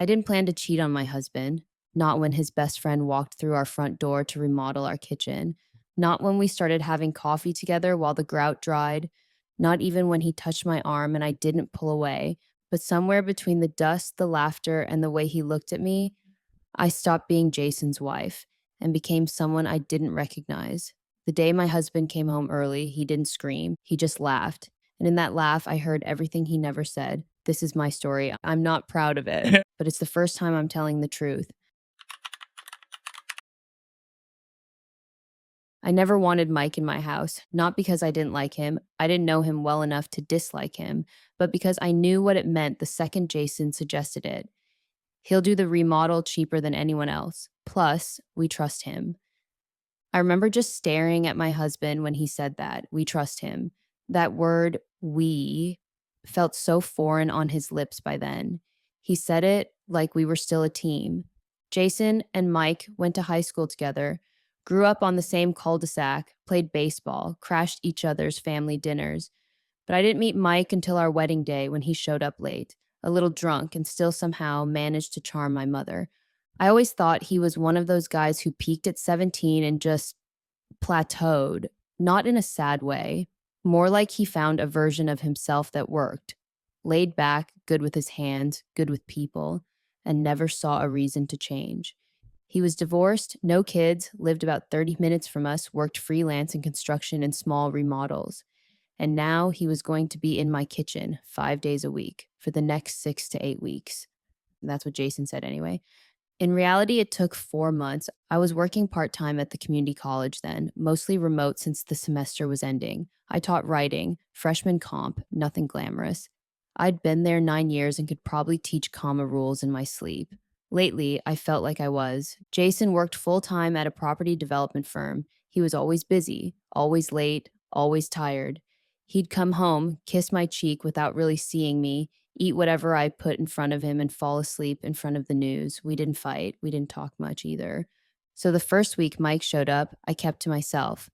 I didn't plan to cheat on my husband, not when his best friend walked through our front door to remodel our kitchen, not when we started having coffee together while the grout dried, not even when he touched my arm and I didn't pull away, but somewhere between the dust, the laughter, and the way he looked at me, I stopped being Jason's wife and became someone I didn't recognize. The day my husband came home early, he didn't scream, he just laughed. And in that laugh, I heard everything he never said. This is my story. I'm not proud of it, but it's the first time I'm telling the truth. I never wanted Mike in my house, not because I didn't like him. I didn't know him well enough to dislike him, but because I knew what it meant the second Jason suggested it. He'll do the remodel cheaper than anyone else. Plus, we trust him. I remember just staring at my husband when he said that. We trust him. That word, we, felt so foreign on his lips by then. He said it like we were still a team. Jason and Mike went to high school together, grew up on the same cul de sac, played baseball, crashed each other's family dinners. But I didn't meet Mike until our wedding day when he showed up late, a little drunk, and still somehow managed to charm my mother. I always thought he was one of those guys who peaked at 17 and just plateaued, not in a sad way, more like he found a version of himself that worked. Laid back, good with his hands, good with people, and never saw a reason to change. He was divorced, no kids, lived about 30 minutes from us, worked freelance in construction and small remodels. And now he was going to be in my kitchen 5 days a week for the next 6 to 8 weeks. That's what Jason said anyway. In reality, it took 4 months. I was working part-time at the community college then, mostly remote since the semester was ending. I taught writing, freshman comp, nothing glamorous. I'd been there 9 years and could probably teach comma rules in my sleep. Lately, I felt like I was. Jason worked full-time at a property development firm. He was always busy, always late, always tired. He'd come home, kiss my cheek without really seeing me, eat whatever I put in front of him, and fall asleep in front of the news. We didn't fight. We didn't talk much either. So the first week Mike showed up, I kept to myself.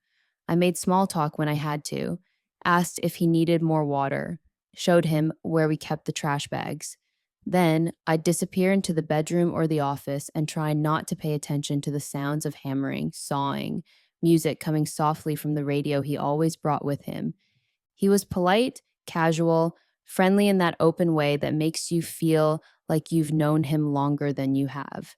I made small talk when I had to, asked if he needed more water, showed him where we kept the trash bags. Then I'd disappear into the bedroom or the office and try not to pay attention to the sounds of hammering, sawing, music coming softly from the radio he always brought with him. He was polite, casual, friendly in that open way that makes you feel like you've known him longer than you have.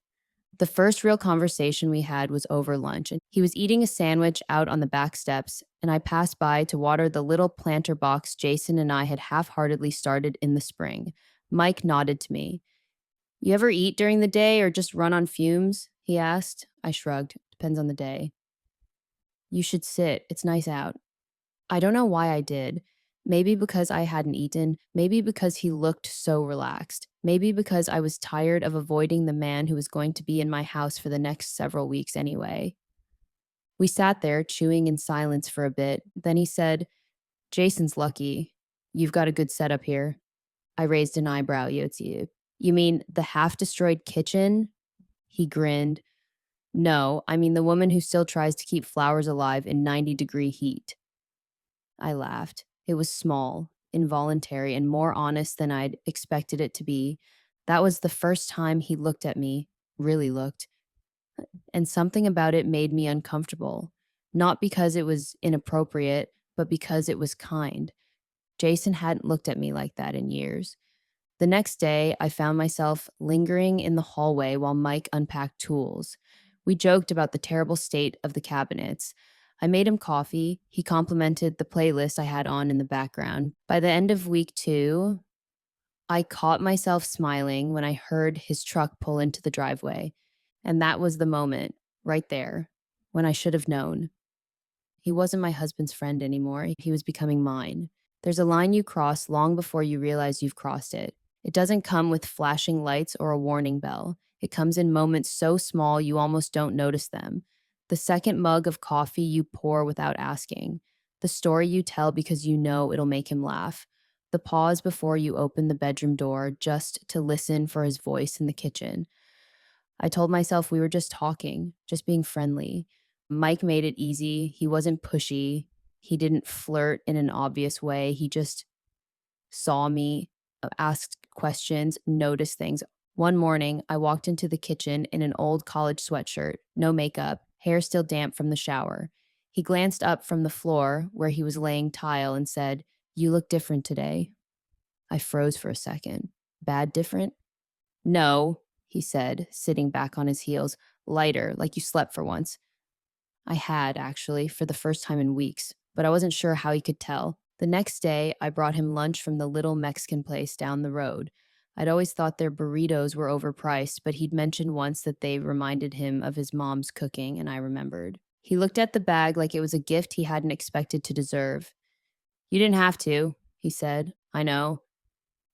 The first real conversation we had was over lunch, and he was eating a sandwich out on the back steps, and I passed by to water the little planter box Jason and I had half-heartedly started in the spring. Mike nodded to me. "You ever eat during the day or just run on fumes?" he asked. I shrugged. "Depends on the day." "You should sit. It's nice out." I don't know why I did. Maybe because I hadn't eaten, maybe because he looked so relaxed, maybe because I was tired of avoiding the man who was going to be in my house for the next several weeks anyway. We sat there, chewing in silence for a bit. Then he said, "Jason's lucky. You've got a good setup here." I raised an eyebrow. You mean the half-destroyed kitchen?" He grinned. "No, I mean the woman who still tries to keep flowers alive in 90-degree heat." I laughed. It was small, involuntary, and more honest than I'd expected it to be. That was the first time he looked at me, really looked, and something about it made me uncomfortable. Not because it was inappropriate, but because it was kind. Jason hadn't looked at me like that in years. The next day, I found myself lingering in the hallway while Mike unpacked tools. We joked about the terrible state of the cabinets. I made him coffee. He complimented the playlist I had on in the background. By the end of week 2, I caught myself smiling when I heard his truck pull into the driveway. And that was the moment, right there, when I should have known. He wasn't my husband's friend anymore. He was becoming mine. There's a line you cross long before you realize you've crossed it. It doesn't come with flashing lights or a warning bell. It comes in moments so small you almost don't notice them. The second mug of coffee you pour without asking. The story you tell because you know it'll make him laugh. The pause before you open the bedroom door just to listen for his voice in the kitchen. I told myself we were just talking, just being friendly. Mike made it easy. He wasn't pushy. He didn't flirt in an obvious way. He just saw me, asked questions, noticed things. One morning, I walked into the kitchen in an old college sweatshirt, no makeup, hair still damp from the shower. He glanced up from the floor where he was laying tile and said, "You look different today." I froze for a second. Bad different? "No," he said, sitting back on his heels, "lighter, like you slept for once." I had, actually, for the first time in weeks, but I wasn't sure how he could tell. The next day, I brought him lunch from the little Mexican place down the road. I'd always thought their burritos were overpriced, but he'd mentioned once that they reminded him of his mom's cooking, and I remembered. He looked at the bag like it was a gift he hadn't expected to deserve. "You didn't have to," he said. "I know."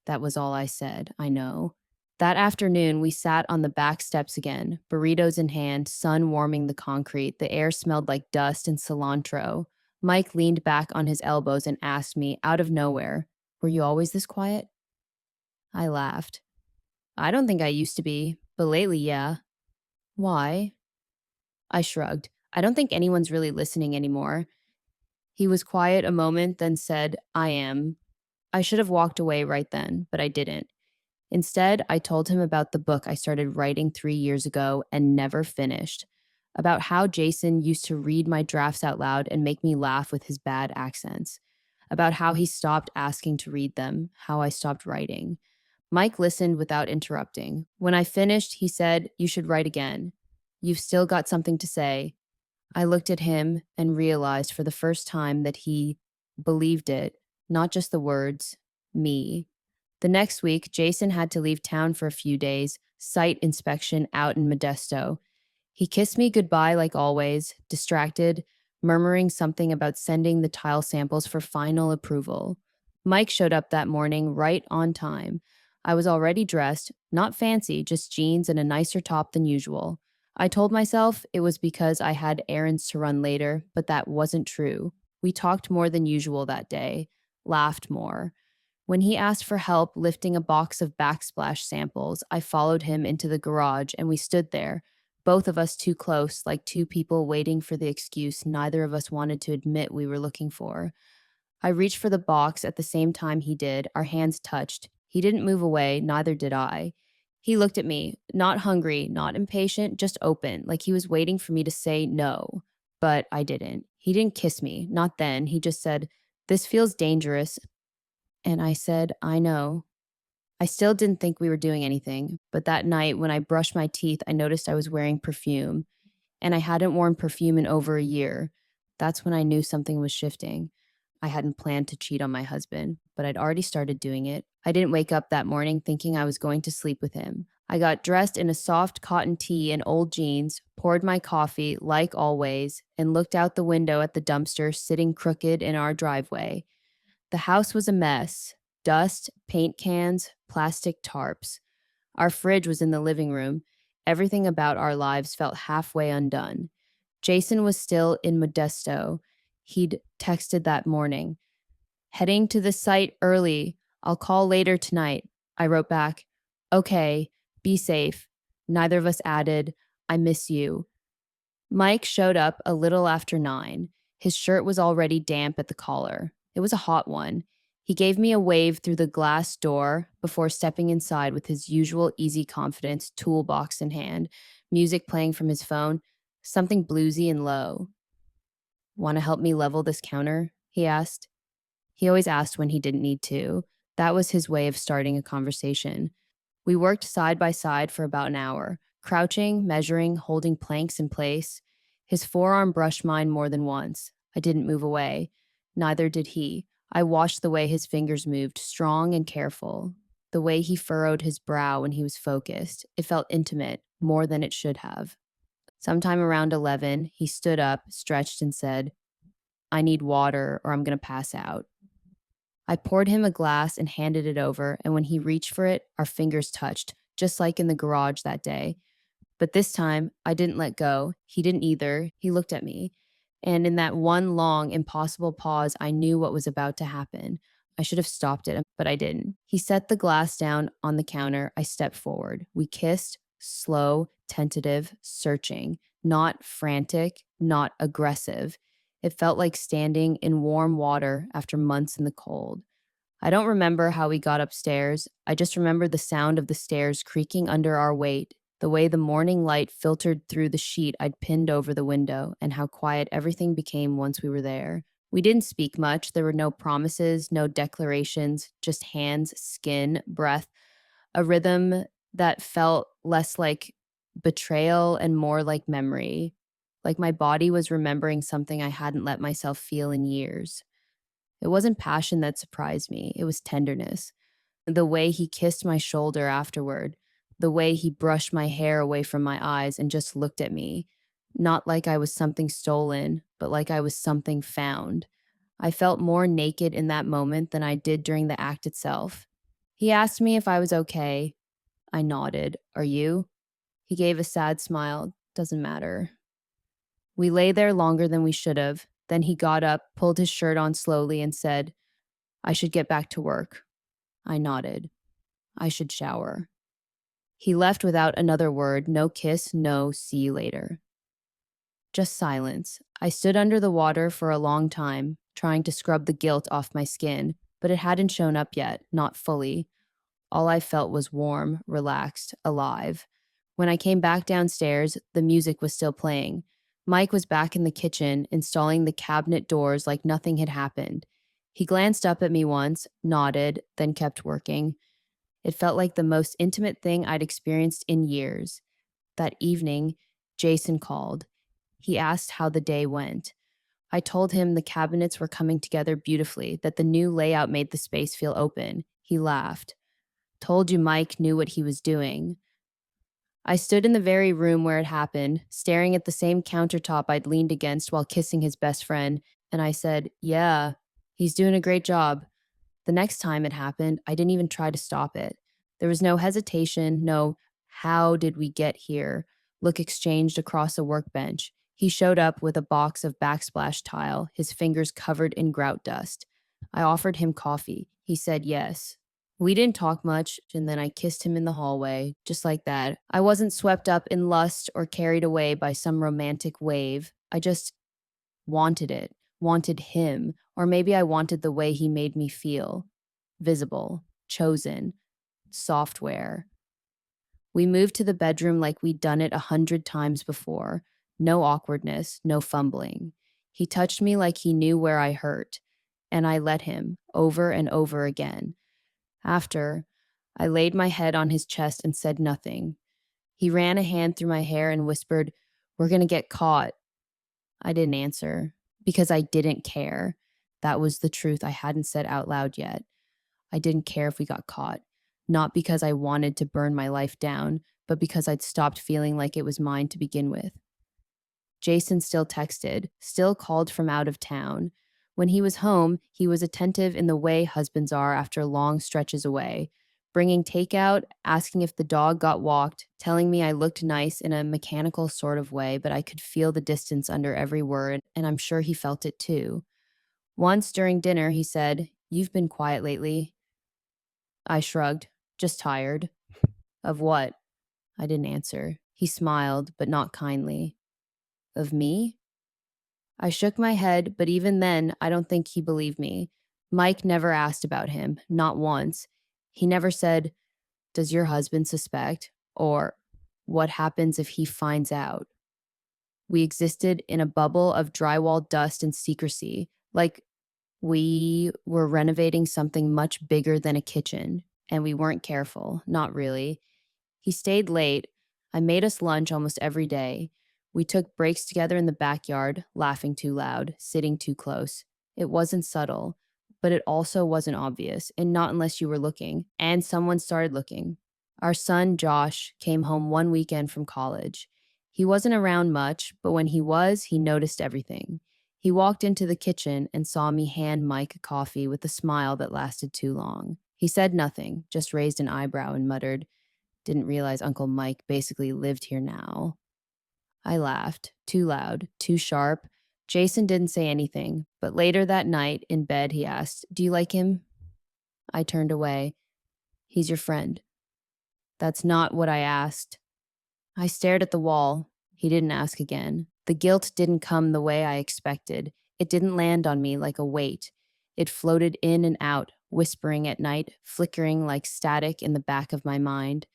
That was all I said. "I know." That afternoon, we sat on the back steps again, burritos in hand, sun warming the concrete. The air smelled like dust and cilantro. Mike leaned back on his elbows and asked me, out of nowhere, "Were you always this quiet?" I laughed. "I don't think I used to be, but lately, yeah." "Why?" I shrugged. "I don't think anyone's really listening anymore." He was quiet a moment, then said, "I am." I should have walked away right then, but I didn't. Instead, I told him about the book I started writing 3 years ago and never finished, about how Jason used to read my drafts out loud and make me laugh with his bad accents, about how he stopped asking to read them, how I stopped writing. Mike listened without interrupting. When I finished, he said, "You should write again. You've still got something to say." I looked at him and realized for the first time that he believed it, not just the words, me. The next week, Jason had to leave town for a few days, site inspection out in Modesto. He kissed me goodbye like always, distracted, murmuring something about sending the tile samples for final approval. Mike showed up that morning right on time. I was already dressed, not fancy, just jeans and a nicer top than usual. I told myself it was because I had errands to run later, but that wasn't true. We talked more than usual that day, laughed more. When he asked for help lifting a box of backsplash samples, I followed him into the garage and we stood there, both of us too close, like two people waiting for the excuse neither of us wanted to admit we were looking for. I reached for the box at the same time he did. Our hands touched. He didn't move away, neither did I. He looked at me, not hungry, not impatient, just open, like he was waiting for me to say no. But I didn't. He didn't kiss me, not then. He just said, "This feels dangerous." And I said, "I know." I still didn't think we were doing anything, but that night when I brushed my teeth, I noticed I was wearing perfume, and I hadn't worn perfume in over a year. That's when I knew something was shifting. I hadn't planned to cheat on my husband, but I'd already started doing it. I didn't wake up that morning thinking I was going to sleep with him. I got dressed in a soft cotton tee and old jeans, poured my coffee, like always, and looked out the window at the dumpster sitting crooked in our driveway. The house was a mess: dust, paint cans, plastic tarps. Our fridge was in the living room. Everything about our lives felt halfway undone. Jason was still in Modesto. He'd texted that morning, "Heading to the site early. I'll call later tonight." I wrote back, "Okay, be safe." Neither of us added, "I miss you." Mike showed up a little after 9. His shirt was already damp at the collar. It was a hot one. He gave me a wave through the glass door before stepping inside with his usual easy confidence, toolbox in hand, music playing from his phone, something bluesy and low. "Want to help me level this counter?" he asked. He always asked when he didn't need to. That was his way of starting a conversation. We worked side by side for about an hour, crouching, measuring, holding planks in place. His forearm brushed mine more than once. I didn't move away. Neither did he. I watched the way his fingers moved, strong and careful. The way he furrowed his brow when he was focused. It felt intimate, more than it should have. Sometime around 11, he stood up, stretched, and said, "I need water or I'm going to pass out." I poured him a glass and handed it over, and when he reached for it, our fingers touched, just like in the garage that day. But this time, I didn't let go. He didn't either. He looked at me. And in that one long, impossible pause, I knew what was about to happen. I should have stopped it, but I didn't. He set the glass down on the counter. I stepped forward. We kissed, slow, tentative, searching, not frantic, not aggressive. It felt like standing in warm water after months in the cold. I don't remember how we got upstairs. I just remember the sound of the stairs creaking under our weight, the way the morning light filtered through the sheet I'd pinned over the window, and how quiet everything became once we were there. We didn't speak much. There were no promises, no declarations, just hands, skin, breath, a rhythm that felt less like betrayal and more like memory. Like my body was remembering something I hadn't let myself feel in years. It wasn't passion that surprised me, it was tenderness. The way he kissed my shoulder afterward, the way he brushed my hair away from my eyes and just looked at me, not like I was something stolen, but like I was something found. I felt more naked in that moment than I did during the act itself. He asked me if I was okay. I nodded. Are you? He gave a sad smile. Doesn't matter. We lay there longer than we should have. Then he got up, pulled his shirt on slowly, and said, I should get back to work. I nodded. I should shower. He left without another word, no kiss, no see you later. Just silence. I stood under the water for a long time, trying to scrub the guilt off my skin, but it hadn't shown up yet, not fully. All I felt was warm, relaxed, alive. When I came back downstairs, the music was still playing. Mike was back in the kitchen, installing the cabinet doors like nothing had happened. He glanced up at me once, nodded, then kept working. It felt like the most intimate thing I'd experienced in years. That evening, Jason called. He asked how the day went. I told him the cabinets were coming together beautifully, that the new layout made the space feel open. He laughed. Told you Mike knew what he was doing. I stood in the very room where it happened, staring at the same countertop I'd leaned against while kissing his best friend, and I said, yeah, he's doing a great job. The next time it happened, I didn't even try to stop it. There was no hesitation, no, how did we get here? Look exchanged across a workbench. He showed up with a box of backsplash tile, his fingers covered in grout dust. I offered him coffee. He said yes. We didn't talk much, and then I kissed him in the hallway, just like that. I wasn't swept up in lust or carried away by some romantic wave. I just wanted it, wanted him, or maybe I wanted the way he made me feel. Visible, chosen, software. We moved to the bedroom like we'd done it 100 times before. No awkwardness, no fumbling. He touched me like he knew where I hurt, and I let him, over and over again. After, I laid my head on his chest and said nothing. He ran a hand through my hair and whispered, we're gonna get caught. I didn't answer, because I didn't care. That was the truth I hadn't said out loud yet. I didn't care if we got caught. Not because I wanted to burn my life down, but because I'd stopped feeling like it was mine to begin with. Jason still texted, still called from out of town. When he was home, he was attentive in the way husbands are after long stretches away, bringing takeout, asking if the dog got walked, telling me I looked nice in a mechanical sort of way, but I could feel the distance under every word, and I'm sure he felt it too. Once during dinner, he said, you've been quiet lately. I shrugged, just tired. Of what? I didn't answer. He smiled, but not kindly. Of me? I shook my head, but even then, I don't think he believed me. Mike never asked about him, not once. He never said, does your husband suspect? Or, what happens if he finds out? We existed in a bubble of drywall dust and secrecy, like we were renovating something much bigger than a kitchen, and we weren't careful, not really. He stayed late. I made us lunch almost every day. We took breaks together in the backyard, laughing too loud, sitting too close. It wasn't subtle, but it also wasn't obvious, and not unless you were looking. And someone started looking. Our son, Josh, came home one weekend from college. He wasn't around much, but when he was, he noticed everything. He walked into the kitchen and saw me hand Mike a coffee with a smile that lasted too long. He said nothing, just raised an eyebrow and muttered, didn't realize Uncle Mike basically lived here now. I laughed, too loud, too sharp. Jason didn't say anything, but later that night, in bed, he asked, do you like him? I turned away. He's your friend. That's not what I asked. I stared at the wall. He didn't ask again. The guilt didn't come the way I expected. It didn't land on me like a weight. It floated in and out, whispering at night, flickering like static in the back of my mind.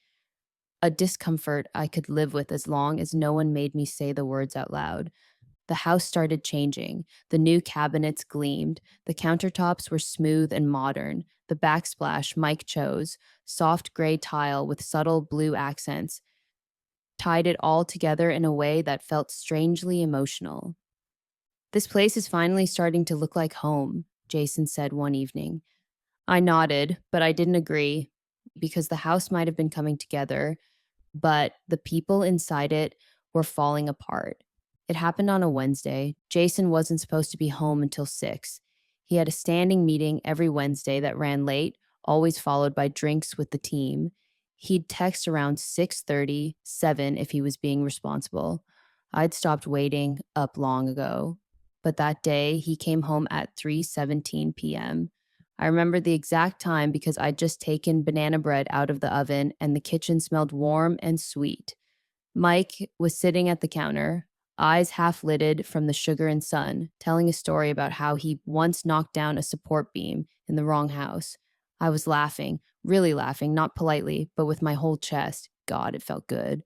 A discomfort I could live with as long as no one made me say the words out loud. The house started changing. The new cabinets gleamed. The countertops were smooth and modern. The backsplash Mike chose, soft gray tile with subtle blue accents, tied it all together in a way that felt strangely emotional. This place is finally starting to look like home, Jason said one evening. I nodded, but I didn't agree because the house might have been coming together, but the people inside it were falling apart. It happened on a Wednesday. Jason wasn't supposed to be home until 6. He had a standing meeting every Wednesday that ran late, always followed by drinks with the team. He'd text around 6:30, 7 if he was being responsible. I'd stopped waiting up long ago. But that day, he came home at 3:17 p.m. I remember the exact time because I'd just taken banana bread out of the oven and the kitchen smelled warm and sweet. Mike was sitting at the counter, eyes half lidded from the sugar and sun, telling a story about how he once knocked down a support beam in the wrong house. I was laughing, really laughing, not politely, but with my whole chest. God, it felt good.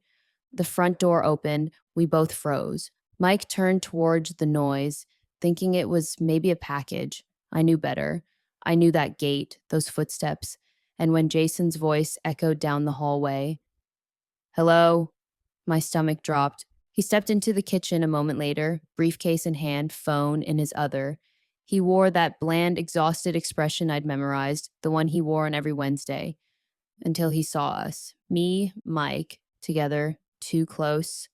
The front door opened. We both froze. Mike turned towards the noise, thinking it was maybe a package. I knew better. I knew that gate, those footsteps, and when Jason's voice echoed down the hallway, "Hello?" My stomach dropped. He stepped into the kitchen a moment later, briefcase in hand, phone in his other. He wore that bland, exhausted expression I'd memorized, the one he wore on every Wednesday, until he saw us. Me, Mike, together, too close.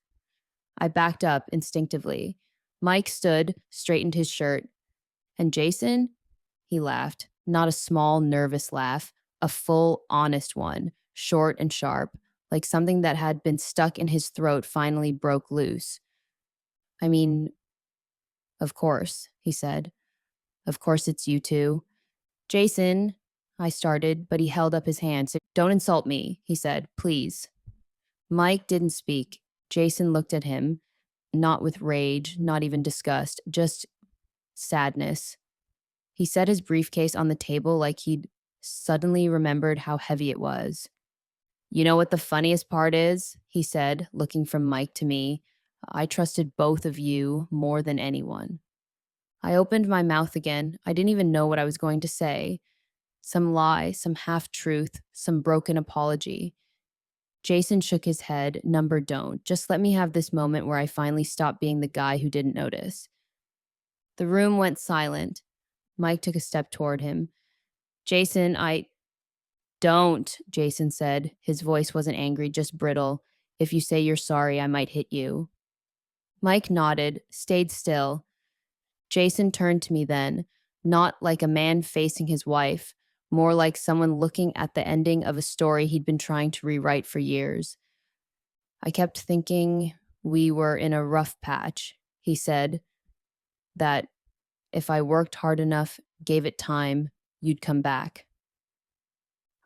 I backed up instinctively. Mike stood, straightened his shirt. And Jason? He laughed. Not a small, nervous laugh, a full, honest one, short and sharp, like something that had been stuck in his throat finally broke loose. I mean, of course, he said. Of course it's you two. Jason, I started, but he held up his hand. Don't insult me, he said, please. Mike didn't speak. Jason looked at him, not with rage, not even disgust, just sadness. He set his briefcase on the table like he'd suddenly remembered how heavy it was. You know what the funniest part is? He said, looking from Mike to me. I trusted both of you more than anyone. I opened my mouth again. I didn't even know what I was going to say. Some lie, some half-truth, some broken apology. Jason shook his head. Number don't. Just let me have this moment where I finally stop being the guy who didn't notice. The room went silent. Mike took a step toward him. Jason, Don't, Jason said. His voice wasn't angry, just brittle. If you say you're sorry, I might hit you. Mike nodded, stayed still. Jason turned to me then, not like a man facing his wife, more like someone looking at the ending of a story he'd been trying to rewrite for years. I kept thinking we were in a rough patch, he said, that if I worked hard enough, gave it time, you'd come back.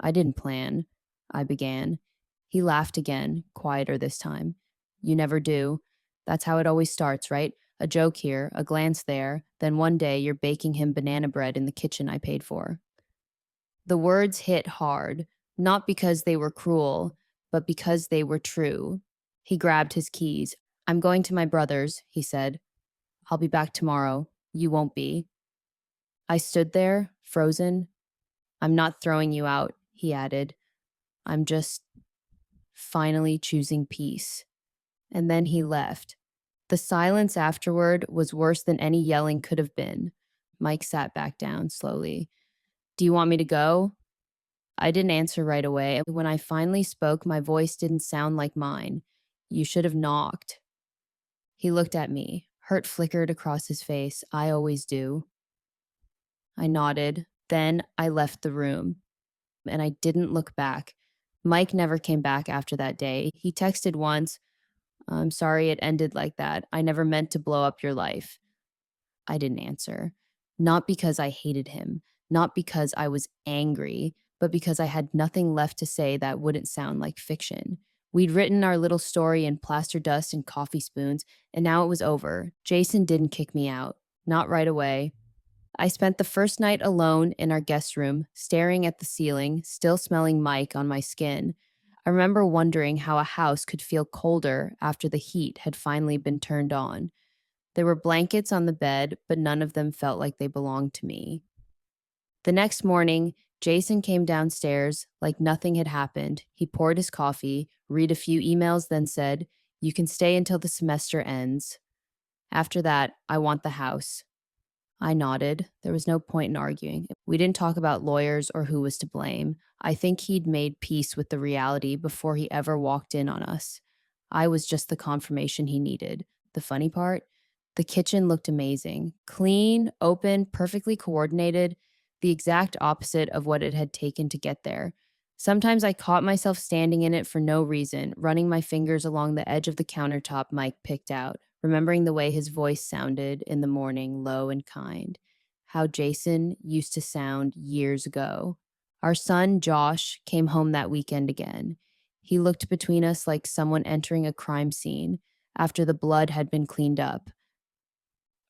I didn't plan, I began. He laughed again, quieter this time. You never do. That's how it always starts, right? A joke here, a glance there, then one day you're baking him banana bread in the kitchen I paid for. The words hit hard, not because they were cruel, but because they were true. He grabbed his keys. I'm going to my brother's, he said. I'll be back tomorrow. You won't be. I stood there, frozen. I'm not throwing you out, he added. I'm just finally choosing peace. And then he left. The silence afterward was worse than any yelling could have been. Mike sat back down slowly. Do you want me to go? I didn't answer right away. When I finally spoke, my voice didn't sound like mine. You should have knocked. He looked at me. Hurt flickered across his face. I always do. I nodded. Then I left the room. And I didn't look back. Mike never came back after that day. He texted once, I'm sorry it ended like that. I never meant to blow up your life. I didn't answer. Not because I hated him, not because I was angry, but because I had nothing left to say that wouldn't sound like fiction. We'd written our little story in plaster dust and coffee spoons, and now it was over. Jason didn't kick me out. Not right away. I spent the first night alone in our guest room, staring at the ceiling, still smelling Mike on my skin. I remember wondering how a house could feel colder after the heat had finally been turned on. There were blankets on the bed, but none of them felt like they belonged to me. The next morning, Jason came downstairs like nothing had happened. He poured his coffee, read a few emails, then said, "You can stay until the semester ends. After that, I want the house." I nodded. There was no point in arguing. We didn't talk about lawyers or who was to blame. I think he'd made peace with the reality before he ever walked in on us. I was just the confirmation he needed. The funny part? The kitchen looked amazing. Clean, open, perfectly coordinated, the exact opposite of what it had taken to get there. Sometimes I caught myself standing in it for no reason, running my fingers along the edge of the countertop Mike picked out, remembering the way his voice sounded in the morning, low and kind. How Jason used to sound years ago. Our son, Josh, came home that weekend again. He looked between us like someone entering a crime scene after the blood had been cleaned up.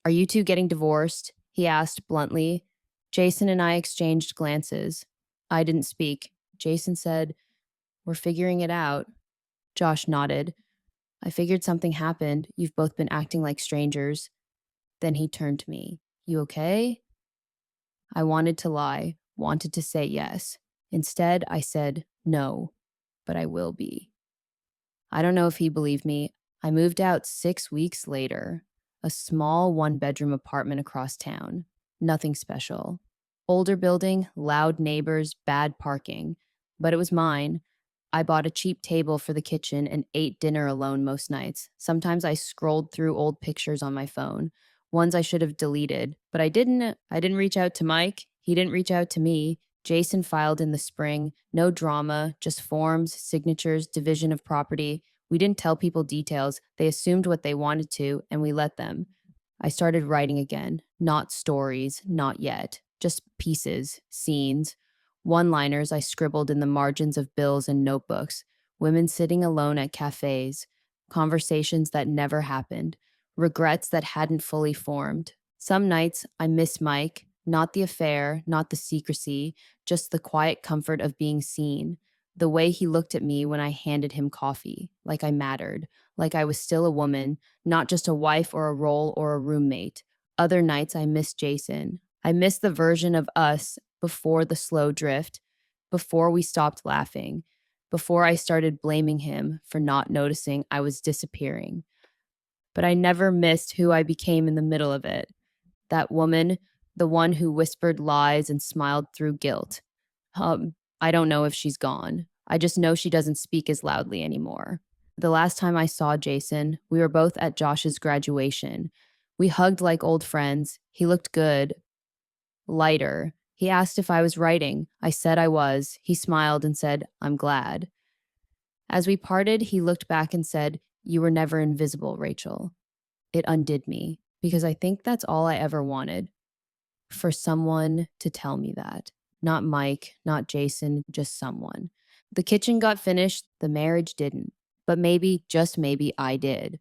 "Are you two getting divorced?" he asked bluntly. Jason and I exchanged glances. I didn't speak. Jason said, "We're figuring it out." Josh nodded. "I figured something happened. You've both been acting like strangers." Then he turned to me. "You okay?" I wanted to lie, wanted to say yes. Instead, I said no, but I will be. I don't know if he believed me. I moved out 6 weeks later, a small one-bedroom apartment across town. Nothing special. Older building, loud neighbors, bad parking. But it was mine. I bought a cheap table for the kitchen and ate dinner alone most nights. Sometimes I scrolled through old pictures on my phone, ones I should have deleted, but I didn't. I didn't reach out to Mike. He didn't reach out to me. Jason filed in the spring. No drama, just forms, signatures, division of property. We didn't tell people details. They assumed what they wanted to, and we let them. I started writing again. Not stories, not yet. Just pieces, scenes. One-liners I scribbled in the margins of bills and notebooks. Women sitting alone at cafes. Conversations that never happened. Regrets that hadn't fully formed. Some nights I miss Mike. Not the affair, not the secrecy, just the quiet comfort of being seen. The way he looked at me when I handed him coffee, like I mattered, like I was still a woman, not just a wife or a role or a roommate. Other nights I miss Jason. I miss the version of us before the slow drift, before we stopped laughing, before I started blaming him for not noticing I was disappearing. But I never missed who I became in the middle of it. That woman, the one who whispered lies and smiled through guilt. I don't know if she's gone. I just know she doesn't speak as loudly anymore. The last time I saw Jason, we were both at Josh's graduation. We hugged like old friends. He looked good, lighter. He asked if I was writing. I said I was. He smiled and said, "I'm glad." As we parted, he looked back and said, "You were never invisible, Rachel." It undid me, because I think that's all I ever wanted. For someone to tell me that. Not Mike, not Jason, just someone. The kitchen got finished, the marriage didn't. But maybe, just maybe, I did.